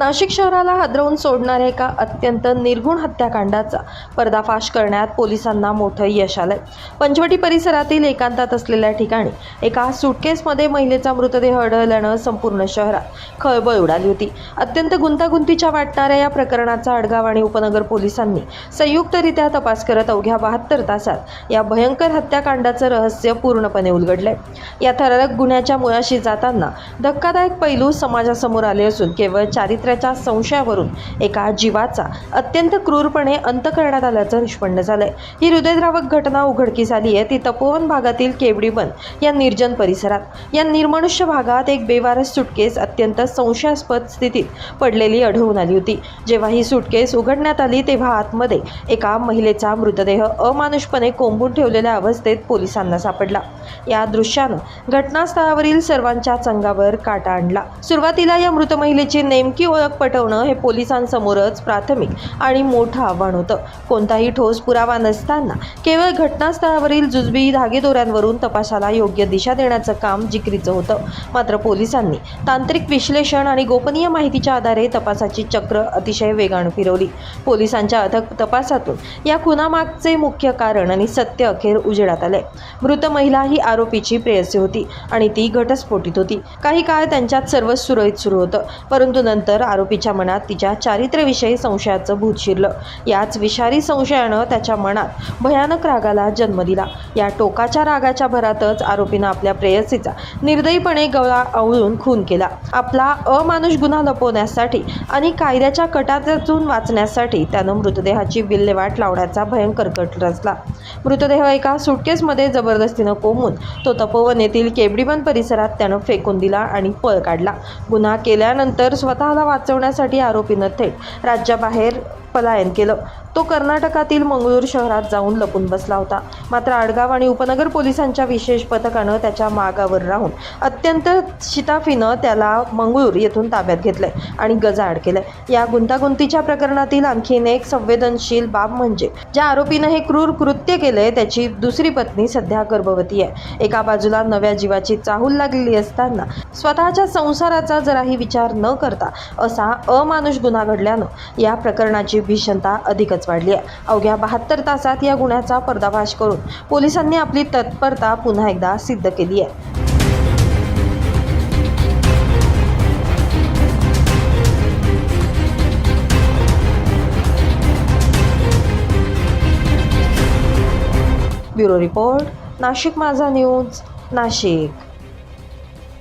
नाशिक शहराला हादरवून सोडणाऱ्या एका अत्यंत निर्घृण हत्याकांडाचा पर्दाफाश करण्यात पोलिसांना मोठं यश आलंय। पंचवटी परिसरातील एकांतात असलेल्या ठिकाणी एका सुटकेसमध्ये महिलेचा मृतदेह आढळल्यानं संपूर्ण शहरात खळबळ उडाली होती। अत्यंत गुंतागुंतीच्या वाटणाऱ्या या प्रकरणाचा अडगाव आणि उपनगर पोलिसांनी संयुक्तरित्या तपास करत अवघ्या 72 तासात या भयंकर हत्याकांडाचं रहस्य पूर्णपणे उलगडलंय। या थरारक गुन्ह्याच्या मुळाशी जाताना धक्कादायक पैलू समाजासमोर आले असून केवळ चारित्र्याच्या संशयावरून एका जीवाचा अत्यंत क्रूरपणे अंत करण्यात आल्याचं निष्पन्न झालंय। ही हृदयद्रावक घटना उघडकीस आली आहे ती तपोवन भागातील केवडीबन या निर्जन परिसरात। या निर्मनुष्य भागात एक बेवारस सुटकेस अत्यंत संशयास्पद स्थितीत पडलेली आढळून आली होती। जेव्हा ही सुटकेस उघडण्यात आली तेव्हा आतमध्ये एका महिलेचा मृतदेह अमानुषपणे कोंबून ठेवलेल्या अवस्थेत पोलिसांना सापडला। या दृश्यानं घटनास्थळावरील सर्वांच्याच अंगावर काटा आणला। सुरुवातीला या मृत महिलेची नेमकी ओळख पटवणं हे पोलिसांसमोरच प्राथमिक आणि मोठं आव्हान होतं। कोणताही ठोस पुरावा नसताना केवळ घटनास्थळावरील जुजबी धागेदोऱ्यांवरून तपासाला योग्य दिशा देण्याचं काम जिकरीचं होतं। मात्र पोलिसांनी तांत्रिक विश्लेषण आणि गोपनीय माहितीच्या आधारे तपासाची चक्र अतिशय वेगानं फिरवली। पोलिसांच्या अथक तपासातून या खुनामागचे मुख्य कारण आणि सत्य अखेर उजेडात आले। मृत महिला ही आरोपीची प्रेयसी होती आणि ती घटस्फोटीत होती। काही काळ त्यांच्यात सर्व सुरळीत सुरू होतं, परंतु नंतर आरोपीच्या मनात तिच्या चारित्र्याविषयी संशयाचं भूत शिरलं। याच विषारी संशयानं त्याच्या मनात भयानक रागाला जन्म दिला। या टोकाच्या रागाच्या भरातच आरोपीनं आपल्या प्रेयसीचा निर्दयीपणे गळा आवळून खून केला। आपला अमानुष गुन्हा लपवण्यासाठी आणि कायद्याच्या कटातून वाचण्यासाठी त्यानं मृतदेहाची विल्हेवाट लावण्याचा भयंकर कट रचला। मृतदेह एका सुटकेसमध्ये जबरदस्तीनं कोंबून तो तपोवन येथील केवडीबन परिसरात त्यानं फेकून दिला आणि पळ काढला। गुन्हा केल्यानंतर स्वतःला वाचवण्यासाठी आरोपीनं थेट राज्याबाहेर पलायन केलं। तो कर्नाटकातील मंगळूर शहरात जाऊन लपून बसला होता। मात्र आडगाव आणि उपनगर पोलिसांच्या विशेष पथकानं त्याच्या मागावर राहून अत्यंत शिताफीनं त्याला मंगळूर येथून ताब्यात घेतलंय आणि गजाआड केलंय। या गुंतागुंतीच्या प्रकरणातील आणखीन एक संवेदनशील बाब म्हणजे ज्या आरोपीनं हे क्रूर कृत्य केलंय त्याची दुसरी पत्नी सध्या गर्भवती आहे। एका बाजूला नव्या जीवाची चाहूल लागलेली असताना स्वतःच्या संसाराचा जराही विचार न करता असा अमानुष गुन्हा घडल्यानं या प्रकरणाची भीषणता अधिकच वाढली आहे। अवघ्या 72 तासात या गुन्ह्याचा पर्दाफाश करून पोलिसांनी आपली तत्परता पुन्हा एकदा सिद्ध केली आहे। ब्युरो रिपोर्ट, नाशिक माझा न्यूज, नाशिक।